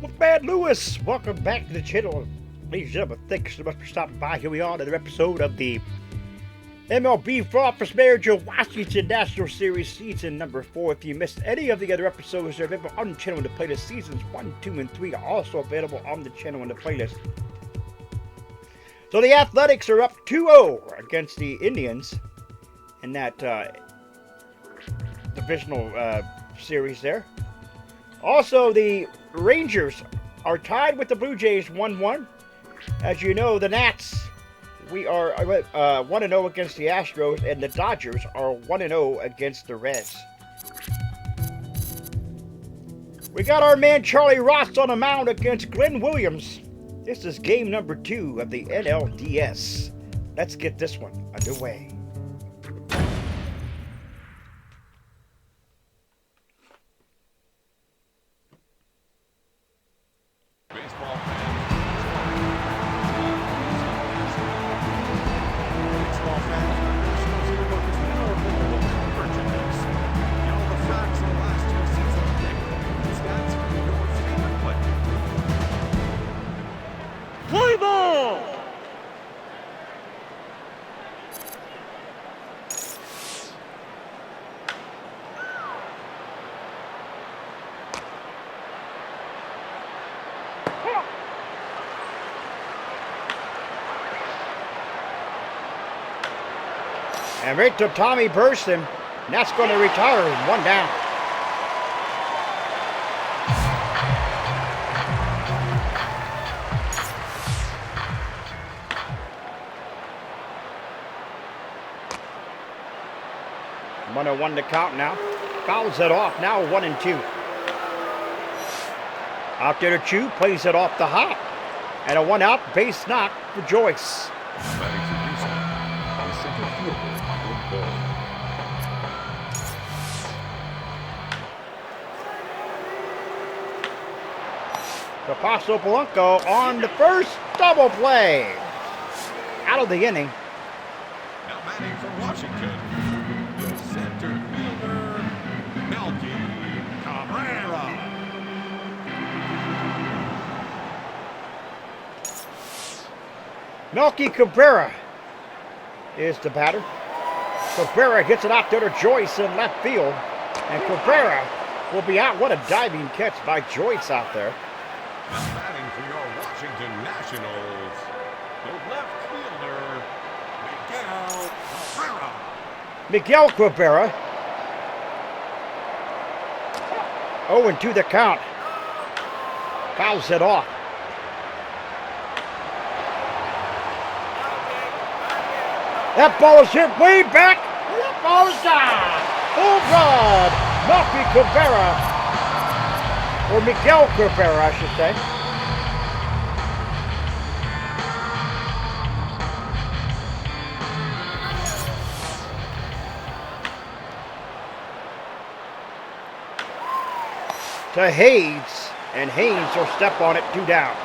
McMahon Lewis, welcome back to the channel. Ladies and gentlemen, thanks so much for stopping by. Here we are, another episode of the MLB For Office Manager Washington National Series Season number 4. If you missed any of the other episodes, they're available on the channel in the playlist. Seasons 1, 2, and 3 are also available on the channel in the playlist. So the Athletics are up 2-0 against the Indians in that divisional series there. Also, the Rangers are tied with the Blue Jays 1-1. As you know, the Nats, we are 1-0 against the Astros, and the Dodgers are 1-0 against the Reds. We got our man Charlie Ross on the mound against Glenn Williams. This is game number 2 of the NLDS. Let's get this one underway. Play ball! And right to Tommy Burston. And that's going to retire him. 1 down. One and 1 to count now. Fouls it off. Now 1-2. Out there to Chu. Plays it off the hop. And a 1 out. Base knock for Joyce. Paso Polanco on the first double play. Out of the inning. Now batting for Washington, the center fielder, Melky Cabrera. Melky Cabrera is the batter. Cabrera hits it out there to Joyce in left field. And Cabrera will be out. What a diving catch by Joyce out there. Now batting for your Washington Nationals, the left fielder, Miguel Cabrera. Miguel Cabrera. 0-2 the count. Fouls it off. That ball is hit way back. That ball is down. Full run. Melky Cabrera. Or Miguel Cabrera, I should say. To Hayes, and Hayes will step on it, 2 down.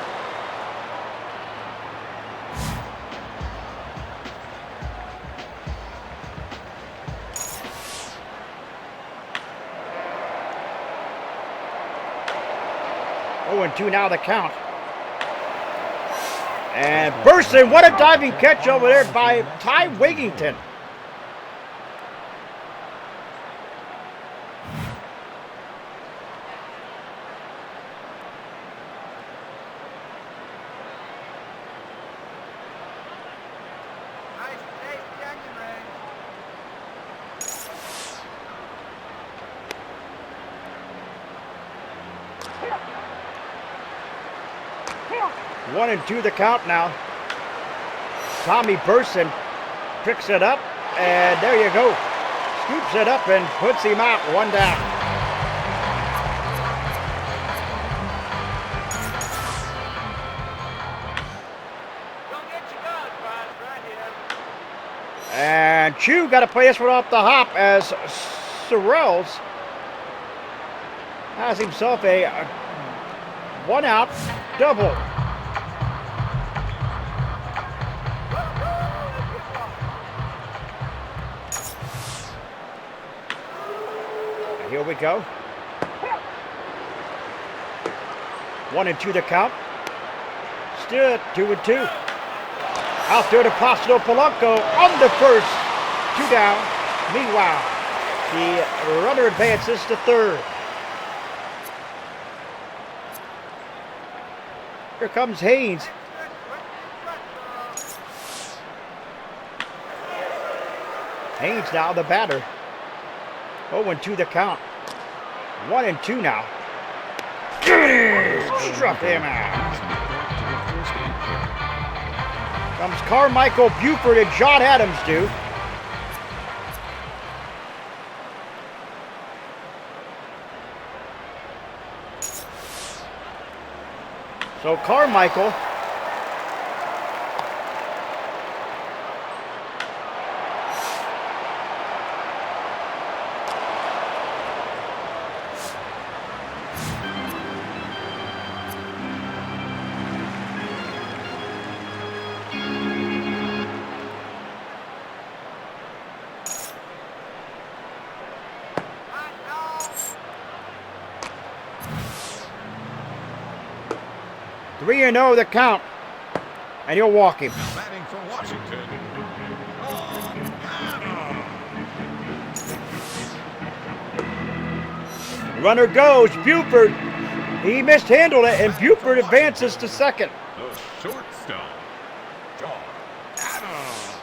And 2 now the count. And Burson, what a diving catch over there by Ty Wigington. One and 2 the count now. Tommy Burson picks it up, and there you go. Scoops it up and puts him out. 1 down. And Chu got to play this one off the hop as Sorrells has himself a 1 out double. Here we go. 1-2 the count. Still 2-2. Out there to Placido Polanco on the first. 2 down. Meanwhile, the runner advances to third. Here comes Haynes. Haynes now the batter. 0-2 the count. 1-2 now. Struck him out. Comes Carmichael, Buford, and John Adams do. So Carmichael Three and 0 the count, and he'll walk him. Batting for Washington. Runner goes, Buford. He mishandled it, and Buford advances to second. The shortstop, John Adams.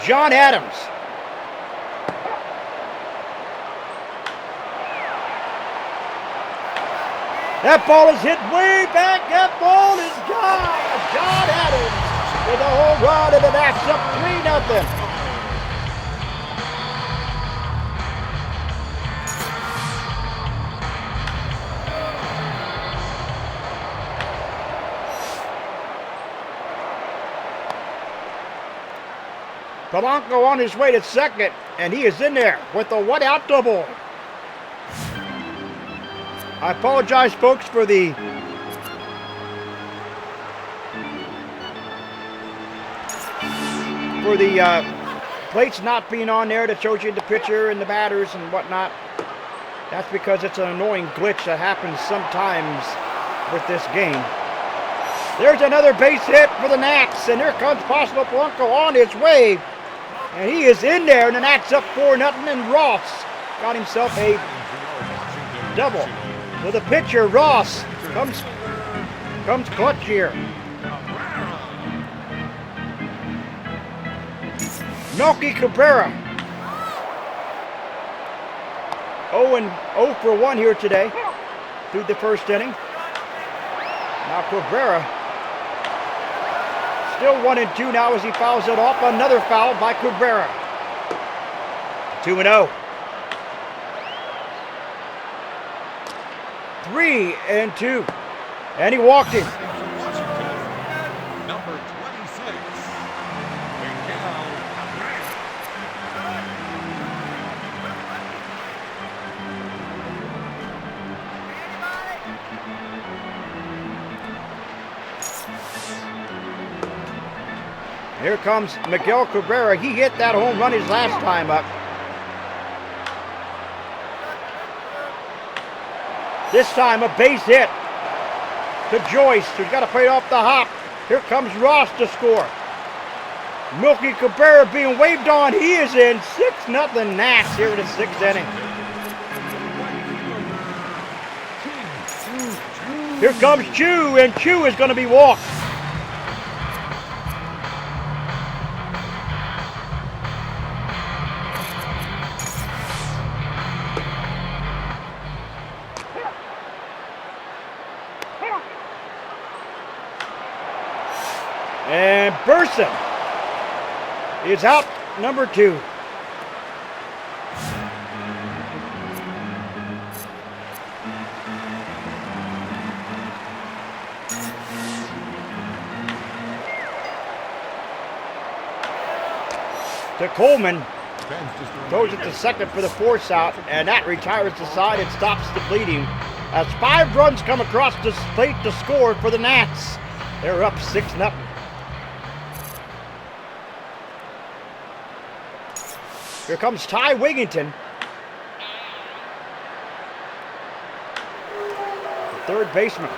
John Adams. That ball is hit way back. That ball is gone. John Adams with a home run, and the Nats up 3-0. Polanco on his way to second, and he is in there with a one-out double. I apologize, folks, for the plates not being on there that shows you the pitcher and the batters and whatnot. That's because it's an annoying glitch that happens sometimes with this game. There's another base hit for the Nats, and here comes Placido Polanco on his way, and he is in there, and the Nats up 4-0, and Ross got himself a double. So the pitcher, Ross, comes clutch here. Melky Cabrera. 0 for 1 here today through the first inning. Now Cabrera still 1-2 now as he fouls it off. Another foul by Cabrera. 2-0. 3-2. And he walked him. Number 26. Miguel Cabrera. Here comes Miguel Cabrera. He hit that home run his last time up. This time a base hit to Joyce, who's got to play it off the hop. Here comes Ross to score. Melky Cabrera being waved on. He is in. 6-0 Nats here in the 6th inning. Here comes Chu, and Chu is going to be walked. And Burson is out, number 2. To Coleman, throws it to second for the force out, and that retires the side and stops the bleeding. As 5 runs come across the plate to score for the Nats. They're up 6-0. Here comes Ty Wigginton. third baseman.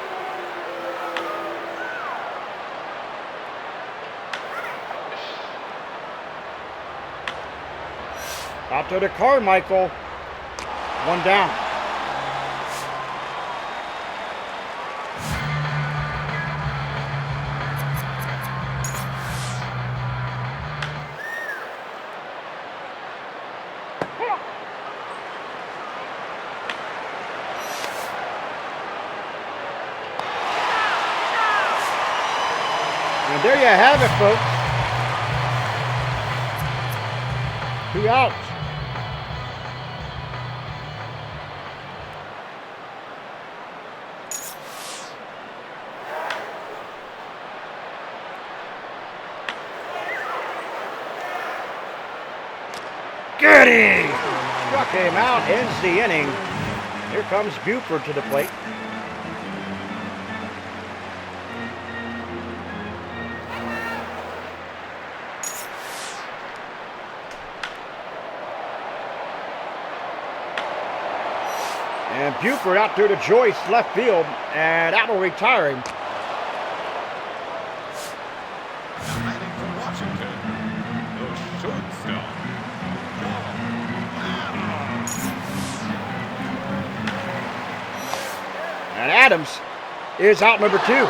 Out to the Carmichael. One down. And there you have it, folks. 2 outs. Goody! Struck him out, ends the inning. Here comes Buford to the plate. And Buford out there to Joyce, left field, and that'll retire him. Batting for Washington, the shortstop. And Adams is out number 2. Batting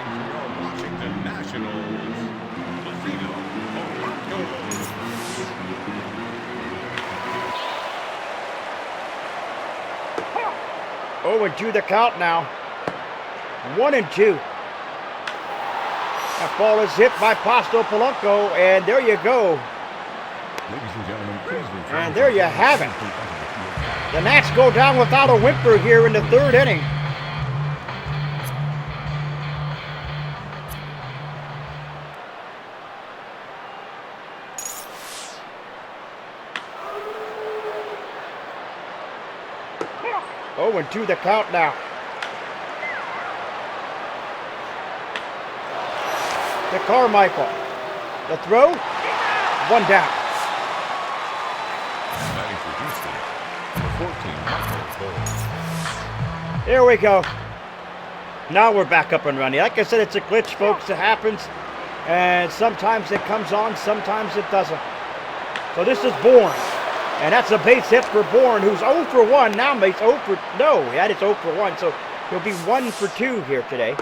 for your Washington Nationals, Lucido Polanco. 0-2 the count now. 1-2. That ball is hit by Pasto Polanco, and there you go. Ladies and gentlemen, please return. And there you have it. The Nats go down without a whimper here in the 3rd inning. Oh, and 2 the count now. To Carmichael. The throw. 1 down. Batting for Houston, the 14, Michael Cole. Here we go. Now we're back up and running. Like I said, it's a glitch, folks. It happens. And sometimes it comes on, sometimes it doesn't. So this is Bourne. And that's a base hit for Bourne, who's 0 for 1. Now makes 0 for... No, that is 0 for 1. So he'll be 1 for 2 here today.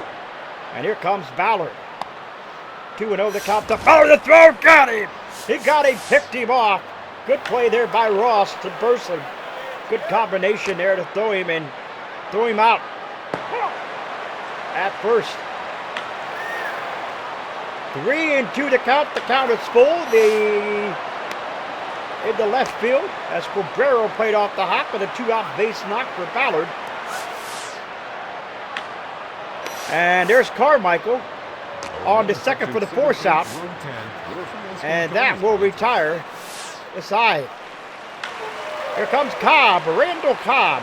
And here comes Ballard. 2-0 the count to Ballard. The throw. Got him. He got him. Picked him off. Good play there by Ross to Burson. Good combination there to throw him and throw him out at first. 3-2 to count. The count is full. In the left field as Cabrera played off the hop and a 2-out base knock for Ballard. And there's Carmichael on the second for the force out. And that will retire the side. Here comes Cobb, Randall Cobb.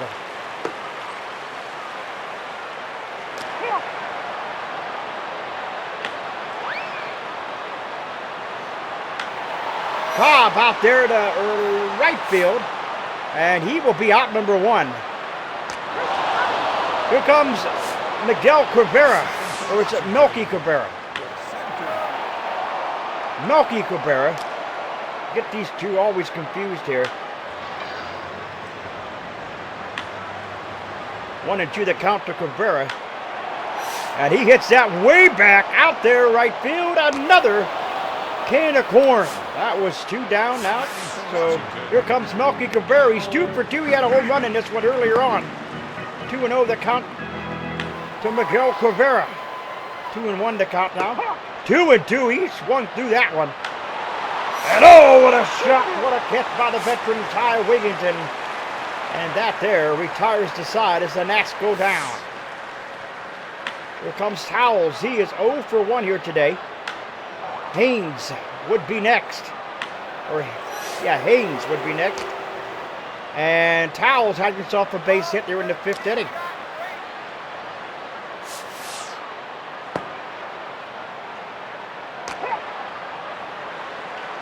Cobb out there to right field, and he will be out number 1. Here comes Miguel Cabrera, or is it Melky Cabrera? Melky Cabrera. Get these two always confused here. 1-2 the count to Cabrera. And he hits that way back out there right field. Another can of corn. That was 2 down now. So here comes Melky Cabrera. He's 2 for 2. He had a home run in this one earlier on. 2-0 the count to Miguel Cabrera. 2-1 the count now. 2-2. He swung through that one. And oh, what a shot. What a catch by the veteran Ty Wigginton. And that there retires the side as the Nats go down. Here comes Towles. He is 0 for 1 here today. Haynes would be next. Haynes would be next. And Towles had himself a base hit there in the 5th inning.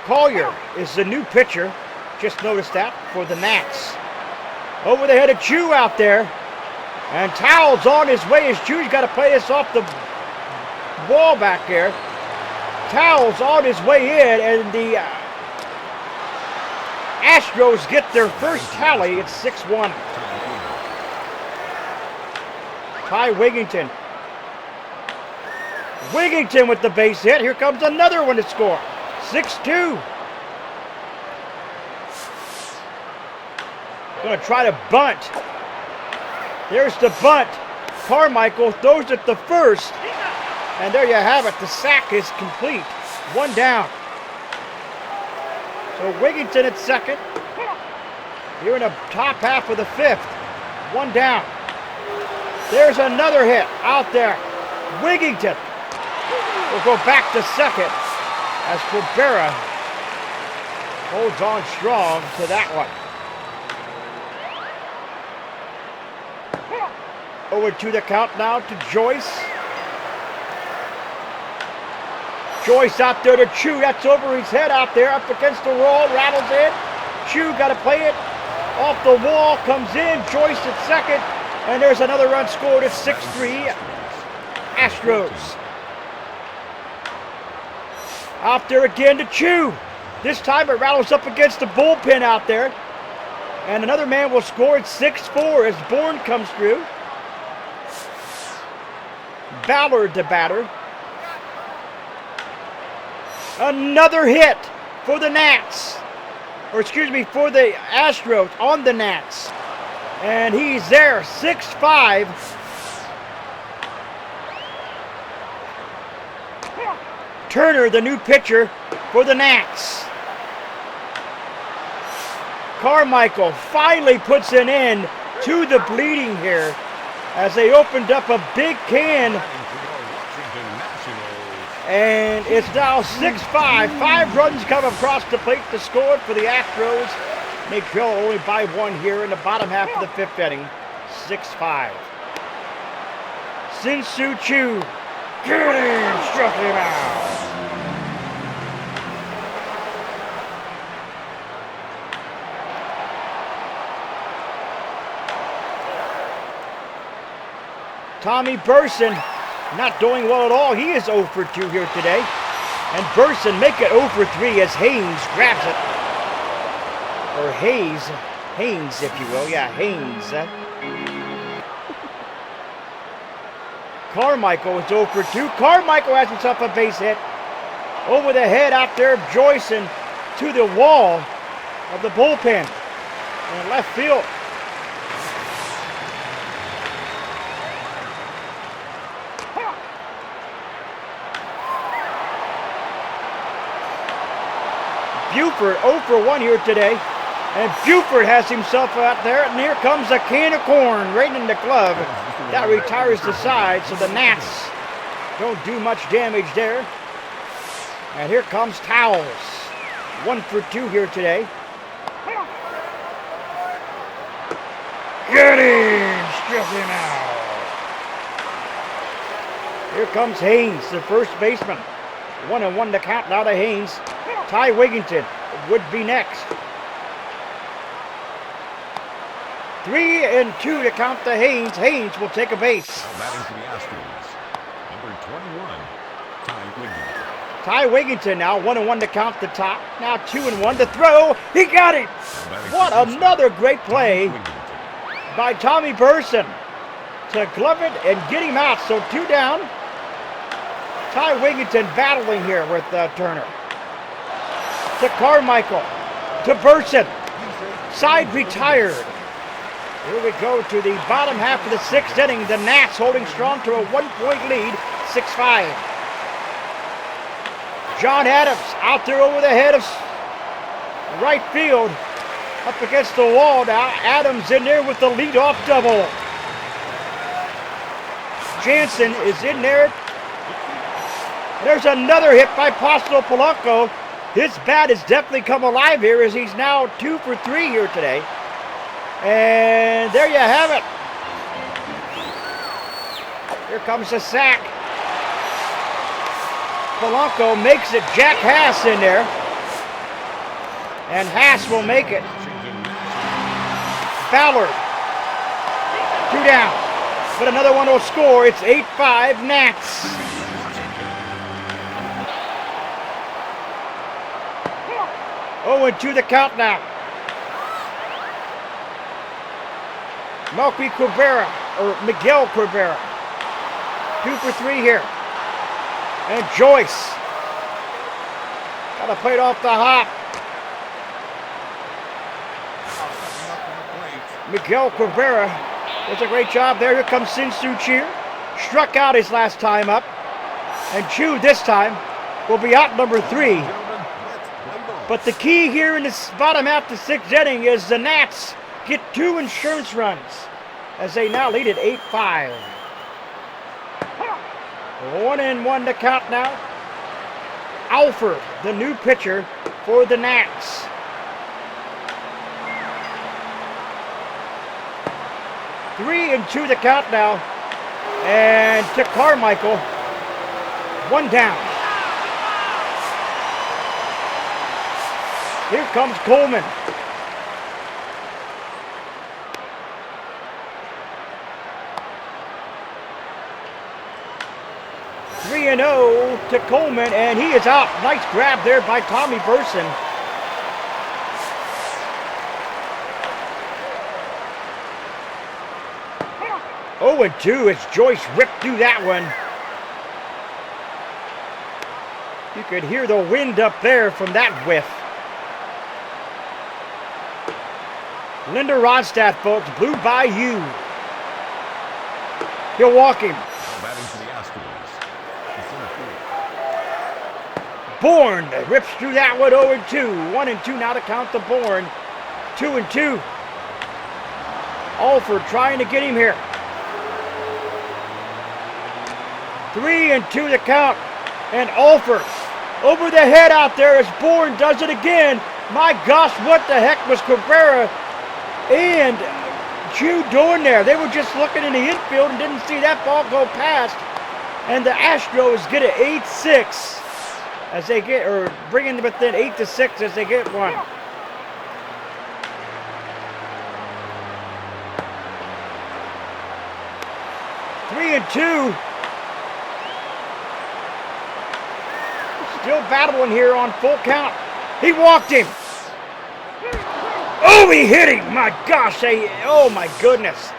Collier is the new pitcher. Just noticed that for the Nats. Over the head of Chu out there. And Towels on his way as Chu's got to play this off the wall back there. Towels on his way in, and the Astros get their first tally. It's 6-1. Ty Wigington. Wigington with the base hit. Here comes another one to score. 6-2. Going to try to bunt. There's the bunt. Carmichael throws it the first. And there you have it. The sack is complete. One down. So Wigington at second. Here in the top half of the fifth. One down. There's another hit out there. Wigington will go back to second as Cabrera holds on strong to that one. Over to the count now to Joyce. Joyce out there to Chu. That's over his head out there up against the wall. Rattles in. Chu got to play it. Off the wall. Comes in. Joyce at second. And there's another run scored at 6-3. Astros. Out there again to Chu. This time it rattles up against the bullpen out there. And another man will score at 6-4 as Bourne comes through. Ballard the batter. Another hit for the Nats. Or excuse me, for the Astros on the Nats. And he's there, 6-5. Turner, the new pitcher for the Nats. Carmichael finally puts an end to the bleeding here as they opened up a big can. And it's now 6-5. 5 runs come across the plate to score for the Astros. They trail only by 1 here in the bottom half of the 5th inning. 6-5. Sin-Soo Choo. Struck him out. Tommy Burson not doing well at all. He is 0 for 2 here today. And Burson make it 0 for 3 as Haynes grabs it. Or Haynes, if you will. Yeah, Haynes. Carmichael is 0 for 2. Carmichael has himself a base hit. Over the head out there of Joyce and to the wall of the bullpen. In left field. Buford 0 for 1 here today. And Buford has himself out there. And here comes a can of corn right in the glove. That retires the side, so the Nats don't do much damage there. And here comes Towels. 1 for 2 here today. Get him! Struck him out. Here comes Haynes, the first baseman. 1-1 to count now to Haynes. Ty Wigington would be next. 3-2 to count to Haynes. Haynes will take a base. Batting for the Astros, number 21, Ty Wigington. Ty Wigington now 1-1 to count the top. Now 2-1 to throw. He got it. What another great play by Tommy Burson to glove it and get him out. So 2 down. Ty Wigington battling here with Turner. To Carmichael. To Burson. Side retired. Here we go to the bottom half of the 6th inning. The Nats holding strong to a 1-point lead. 6-5. John Adams out there over the head of right field. Up against the wall now. Adams in there with the leadoff double. Jansen is in there. There's another hit by Apostol Polanco. His bat has definitely come alive here as he's now 2 for 3 here today. And there you have it. Here comes the sack. Polanco makes it. Jack Haas in there. And Haas will make it. Ballard. 2 down. But another one will score. It's 8-5 Nats. Oh, and 2 the count now. Melky Cabrera, or Miguel Cabrera. 2 for 3 here. And Joyce. Got to play it off the hop. Miguel Cabrera does a great job there. Here comes Sin-Soo Cheer. Struck out his last time up. And Chu this time will be out number 3. But the key here in this bottom half of the 6th inning is the Nats get 2 insurance runs as they now lead at 8-5. 1-1 to count now. Alford, the new pitcher for the Nats. Three and 2 the count now. And to Carmichael. 1 down. Here comes Coleman. Three and 0 to Coleman, and he is out. Nice grab there by Tommy Burson. Oh, and 2 as Joyce ripped through that one. You could hear the wind up there from that whiff. Linda Ronstadt, folks, Blue Bayou. He'll walk him. Batting for the Astros. Bourne rips through that one. 0 and 2. 1 and 2 now to count the Bourne. 2 and 2. Alford trying to get him here. 3 and 2 to count. And Alford over the head out there as Bourne does it again. My gosh, what the heck was Cabrera and Chu doing there? They were just looking in the infield and didn't see that ball go past. And the Astros get it 8-6 as they get, or bringing them within 8-6 as they get one. Three and 2. Still battling here on full count. He walked him. Oh, he hit him. My gosh. Oh, my goodness.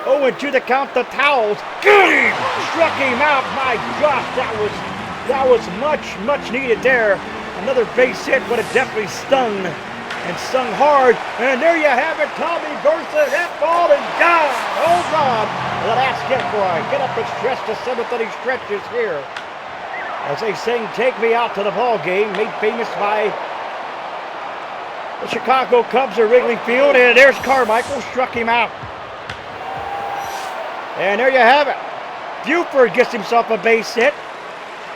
0 and 2 to count the towels. Got him. Struck him out. My gosh, that was much needed there. Another base hit would have definitely stung and stung hard. And there you have it. Tommy Burson. That ball is gone. Hold on. The last get boy. Get up and stretch the 7th inning stretches here. As they sing, "Take Me Out to the Ball Game," made famous by the Chicago Cubs at Wrigley Field. And there's Carmichael, struck him out. And there you have it. Buford gets himself a base hit.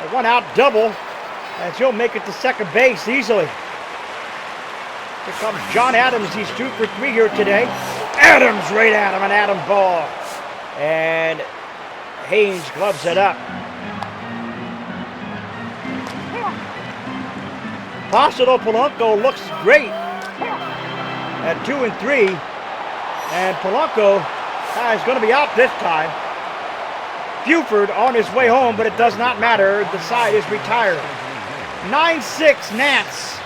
A 1-out double as he'll make it to second base easily. Here comes John Adams. He's 2 for 3 here today. Adams right at him, an Adam ball. And Haynes gloves it up. Placido Polanco looks great at 2 and 3. And Polanco is going to be out this time. Buford on his way home, but it does not matter. The side is retired. 9-6 Nats.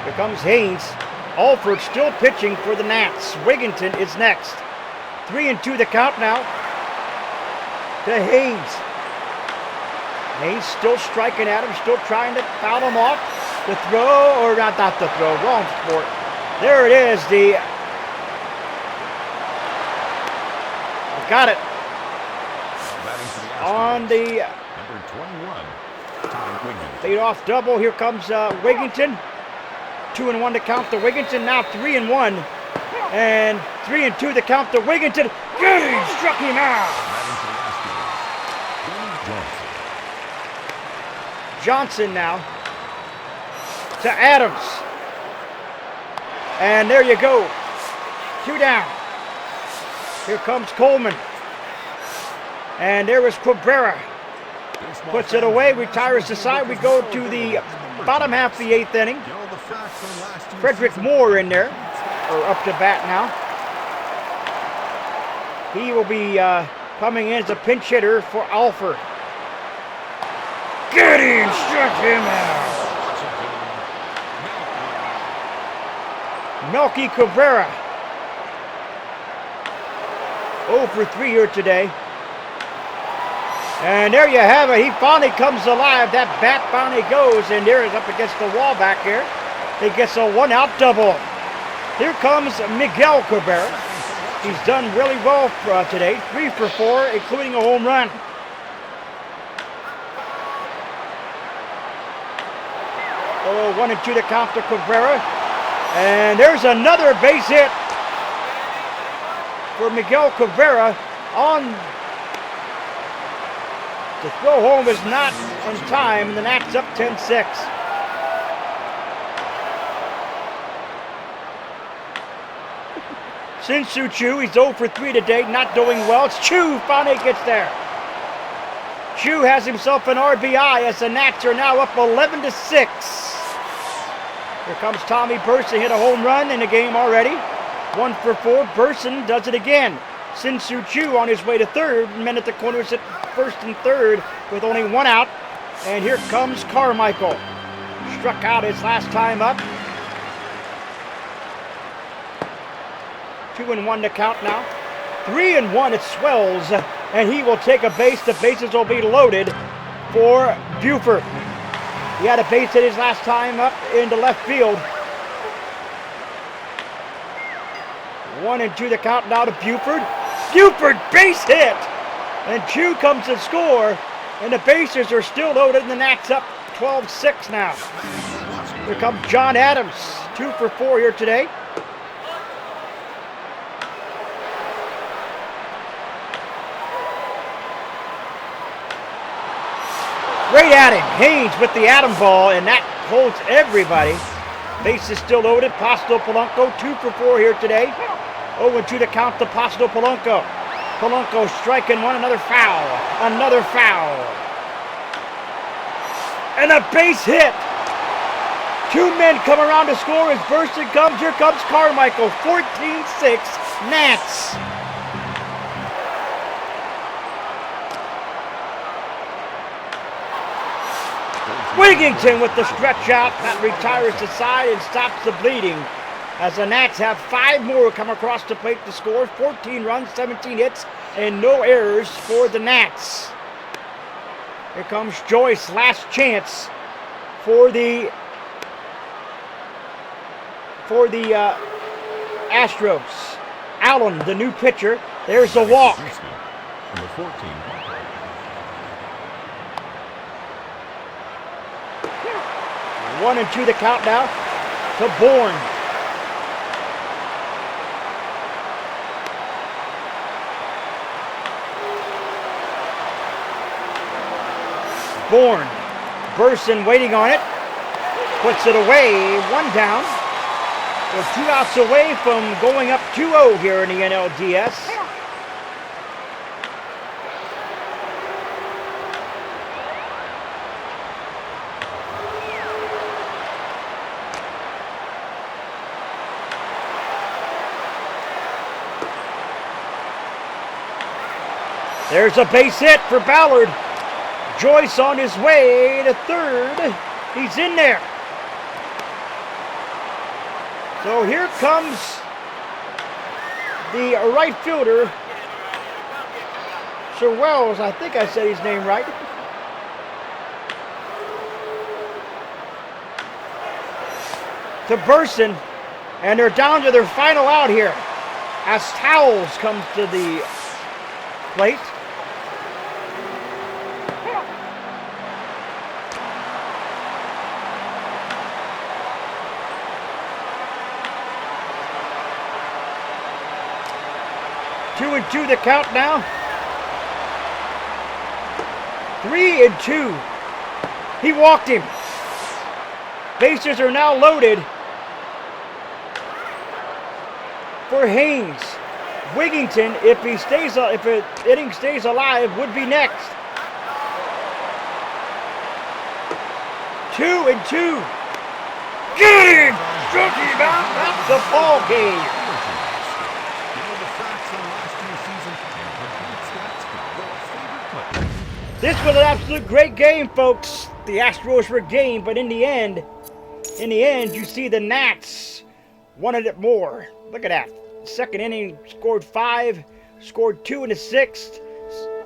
Here comes Haynes. Alford still pitching for the Nats. Wigginton is next. 3 and 2 the count now to Haynes. Haynes still striking at him, still trying to foul him off. The throw, or not the throw, wrong sport. There it is, got it. On the number 21, Tom Wigginton. lead-off double, here comes Wigginton. 2 and 1 to count to Wigginton, now 3 and 1. And 3 and 2 to count to Wigginton. Good, struck him out. Johnson now to Adams. And there you go. 2 down. Here comes Coleman. And there is Cabrera. Puts it away, retires the side. We go to the bottom half of the 8th inning. Frederick Moore in there, or up to bat now. He will be coming in as a pinch hitter for Alford. Get him, struck him out. Melky Cabrera. 0 for 3 here today. And there you have it. He finally comes alive. That bat finally goes, and there is up against the wall back here. He gets a 1-out double. Here comes Miguel Cabrera. He's done really well today. 3 for 4, including a home run. Oh, 1-2 to count to Cabrera. And there's another base hit for Miguel Cabrera. The throw home is not in time, and the Nats up 10-6. Shin-Soo Choo, he's 0 for 3 today, not doing well. It's Choo finally gets there. Choo has himself an RBI as the Nats are now up 11-6. Here comes Tommy Burson, hit a home run in the game already. 1 for 4. Burson does it again. Shin-Soo Choo on his way to third. Men at the corners at first and third with only 1 out. And here comes Carmichael. Struck out his last time up. 2-1 to count now. 3-1 it swells. And he will take a base. The bases will be loaded for Buford. He had a base hit his last time up into left field. 1-2 to count now to Buford. Buford base hit! And Choo comes to score. And the bases are still loaded, and the Nats up 12-6 now. Here comes John Adams. 2 for 4 here today. Right at him. Haynes with the Adam ball, and that holds everybody. Base is still loaded. Posto Polanco, 2 for 4 here today. 0-2 to count to Posto Polanco. Polanco striking one, another foul. Another foul. And a base hit. 2 men come around to score as Burson comes. Here comes Carmichael. 14-6 Nats. Wigington with the stretch out that retires the side and stops the bleeding. As the Nats have 5 more come across the plate to score. 14 runs, 17 hits, and no errors for the Nats. Here comes Joyce, last chance for the Astros. Allen, the new pitcher. There's the walk. Number 14. 1-2 the count now to Bourne. Bourne. Burson waiting on it. Puts it away. 1 down. We're 2 outs away from going up 2-0 here in the NLDS. There's a base hit for Ballard. Joyce on his way to third. He's in there. So here comes the right fielder, Sir Wells. I think I said his name right. To Burson. And they're down to their final out here as Towles comes to the plate. Two and two the count now. 3-2. He walked him. Bases are now loaded for Haynes. Wigington, if an inning stays alive, would be next. 2-2. Get him! That's the ball game. This was an absolute great game, folks. The Astros were game, but in the end, you see the Nats wanted it more. Look at that. Second inning, scored 5, scored 2 in the 6th,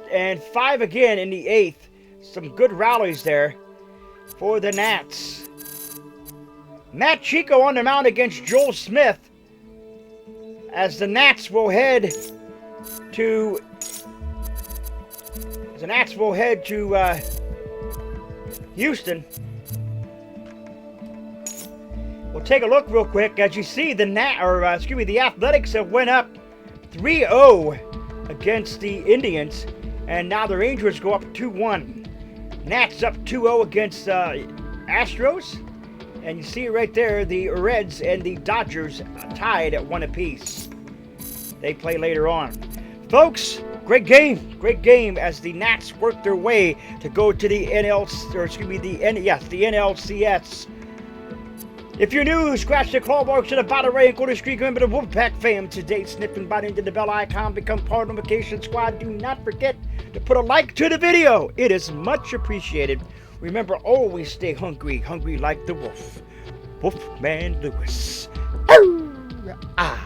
and 5 again in the 8th. Some good rallies there for the Nats. Matt Chico on the mound against Joel Smith, as the Nats will head to Houston. We'll take a look real quick. As you see, the Athletics have went up 3-0 against the Indians, and now the Rangers go up 2-1. Nats up 2-0 against Astros, and you see right there the Reds and the Dodgers tied at 1 apiece. They play later on, folks. Great game as the Nats work their way to go to the NLCS. If you're new, scratch the claw marks to the bottom right and go to the screen. Remember the Wolfpack fam today. Snip and bite into the bell icon. Become part of the Notification Squad. Do not forget to put a like to the video. It is much appreciated. Remember, always stay hungry like the wolf. Wolfman Lewis. Ah.